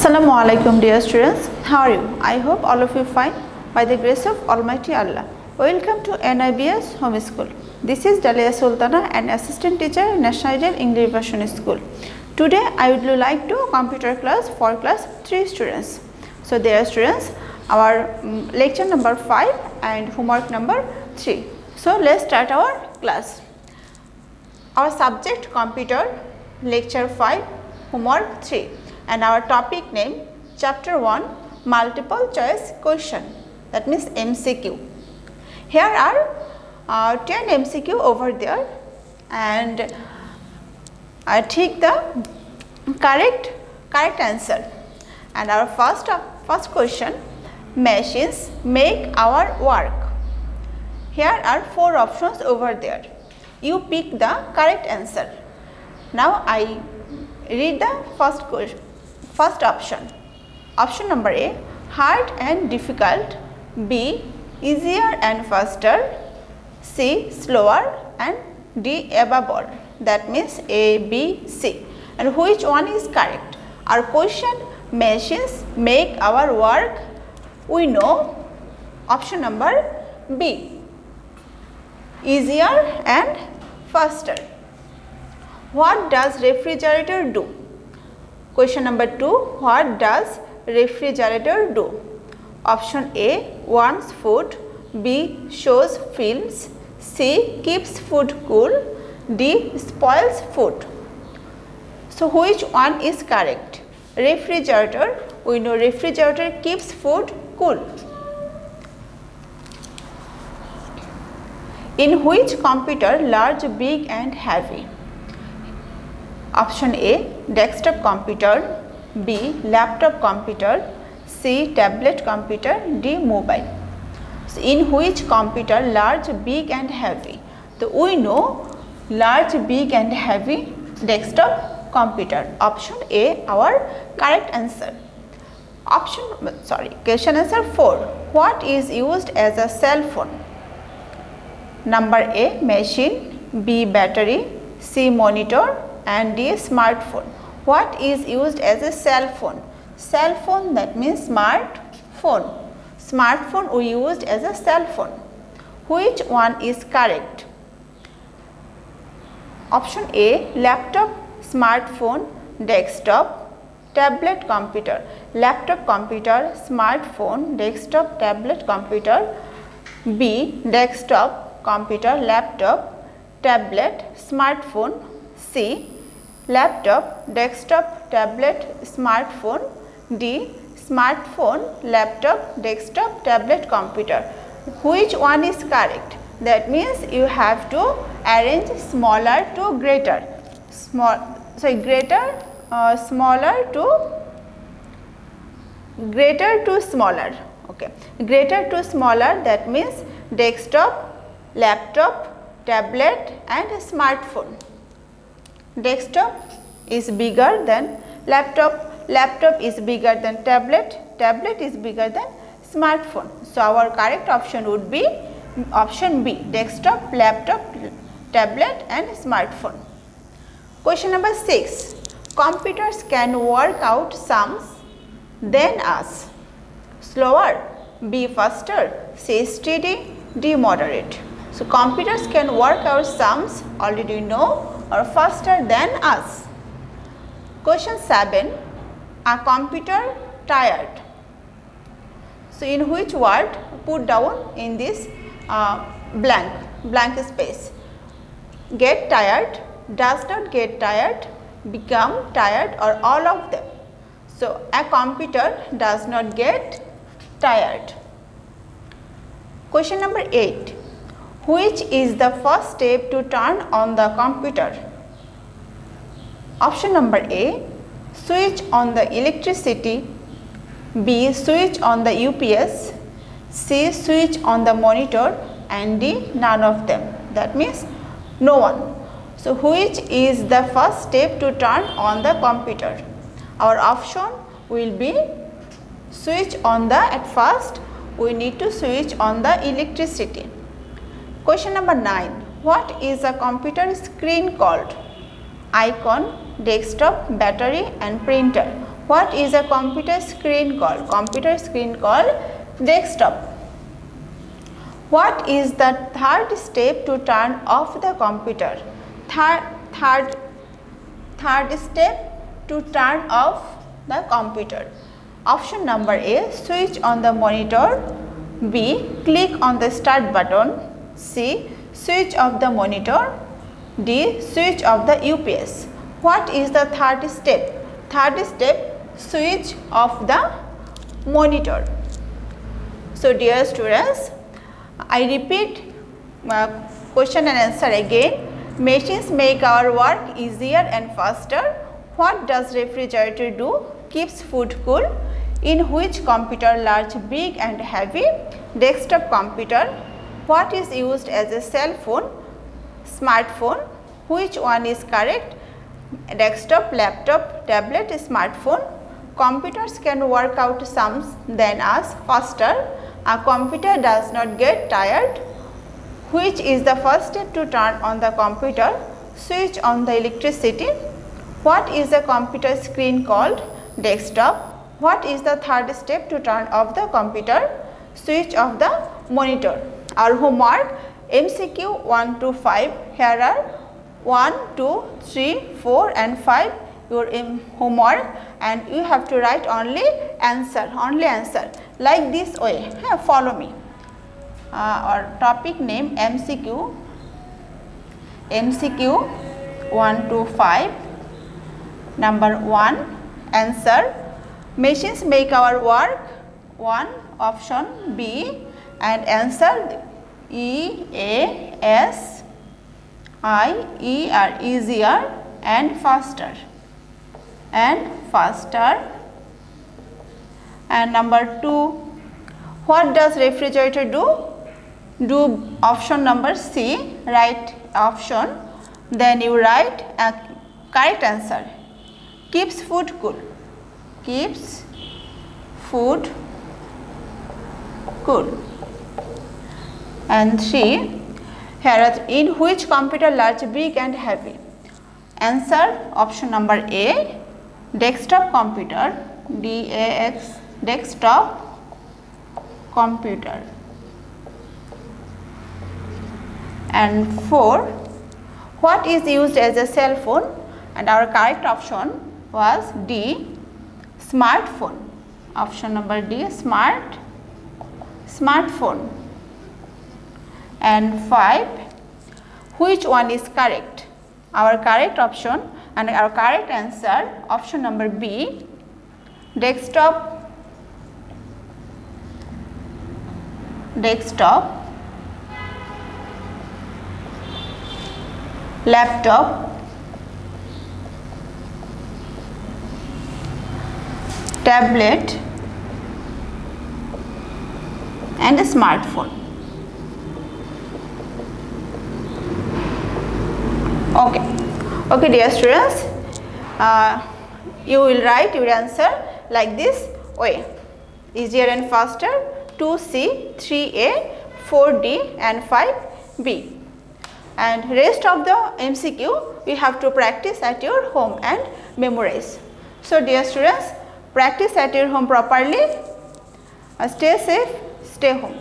Assalamu alaikum dear students, how are you? I hope all of you fine by the grace of Almighty Allah. Welcome to NIBS Home School. This is Daliya Sultana, an assistant teacher in National Ideal English Version School. Today I would like to computer class for class 3 students. So dear students, our lecture number 5 and homework number 3. So let's start our class. Our subject computer, lecture 5, homework 3. And our topic name chapter 1 multiple choice question, that means MCQ. Here are 10 MCQ over there, and I take the correct answer. And our first question, machines make our work. Here are 4 options over there. You pick the correct answer. Now I read the first option. Option number A, hard and difficult. B, easier and faster. C, slower. And D, above all. That means A, B, C. And which one is correct? Our question, machines make our work. We know option number B, easier and faster. What does refrigerator do? Question number 2, what does refrigerator do? Option A, warms food. B, shows films. C, keeps food cool. D, spoils food. So which one is correct? Refrigerator, we know refrigerator keeps food cool. In which computer, large, big and heavy? Option A, desktop computer. B, laptop computer. C, tablet computer. D, mobile. So in which computer, large, big and heavy? So we know large, big and heavy, desktop computer. Option A, our correct answer. Question answer 4. What is used as a cell phone? Number A, machine. B, battery. C, monitor. And D, smartphone. What is used as a cell phone? Cell phone, that means smartphone. Smartphone we used as a cell phone. Which one is correct? Option A, laptop, smartphone, desktop, tablet computer. Laptop computer, smartphone, desktop, tablet computer. B, desktop computer, laptop, tablet, smartphone. C, laptop, desktop, tablet, smartphone. D, smartphone, laptop, desktop, tablet, computer. Which one is correct? That means you have to arrange smaller to greater. Smaller to smaller. Okay, greater to smaller, that means desktop, laptop, tablet and smartphone. Desktop is bigger than laptop, laptop is bigger than tablet, tablet is bigger than smartphone. So our correct option would be option B, desktop, laptop, tablet and smartphone. Question number 6. Computers can work out sums, then us. Slower, B, faster, C, steady, D, moderate. So computers can work out sums, already know, or faster than us. Question 7. A computer tired. So in which word put down in this blank space? Get tired, does not get tired, become tired, or all of them. So a computer does not get tired. Question number 8. Which is the first step to turn on the computer? Option number A, switch on the electricity. B, switch on the UPS. C, switch on the monitor. And D, none of them. That means no one. So which is the first step to turn on the computer? Our option will be switch on the, at first we need to switch on the electricity. Question number 9. What is a computer screen called? Icon, desktop, battery and printer. What is a computer screen called? Computer screen called desktop. What is the third step to turn off the computer? Third step to turn off the computer. Option number A, switch on the monitor. B, click on the start button. C, switch off the monitor. D, switch off the UPS. What is the third step? Third step, switch off the monitor. So dear students, I repeat question and answer again. Machines make our work easier and faster. What does refrigerator do? Keeps food cool. In which computer, large, big and heavy? Desktop computer. What is used as a cell phone? Smartphone. Which one is correct? Desktop, laptop, tablet, smartphone. Computers can work out sums than us faster. A computer does not get tired. Which is the first step to turn on the computer? Switch on the electricity. What is a computer screen called? Desktop. What is the third step to turn off the computer? Switch off the monitor. Our homework, MCQ 1 to 5. Here are 1, 2, 3, 4 and 5 your homework, and you have to write only answer like this way. Follow me. Our topic name MCQ 1 to 5. Number 1, answer. Machines make our work. 1, option B, and answer EASIER, easier and faster. And number 2, what does refrigerator do? Do option number C, right option, then you write a correct answer. Keeps food cool. Keeps food cool. And 3, here in which computer, large, big and heavy? Answer option number A, desktop computer, DAX, desktop computer. And 4, what is used as a cell phone? And our correct option was D, smartphone. Option number D, smartphone. And 5, which one is correct? Our correct option and our correct answer, option number B, desktop, laptop, tablet and a smartphone. Okay dear students, you will write your answer like this way: easier and faster, 2C, 3A, 4D and 5B. And rest of the MCQ you have to practice at your home and memorize. So dear students, practice at your home properly. Stay safe, stay home.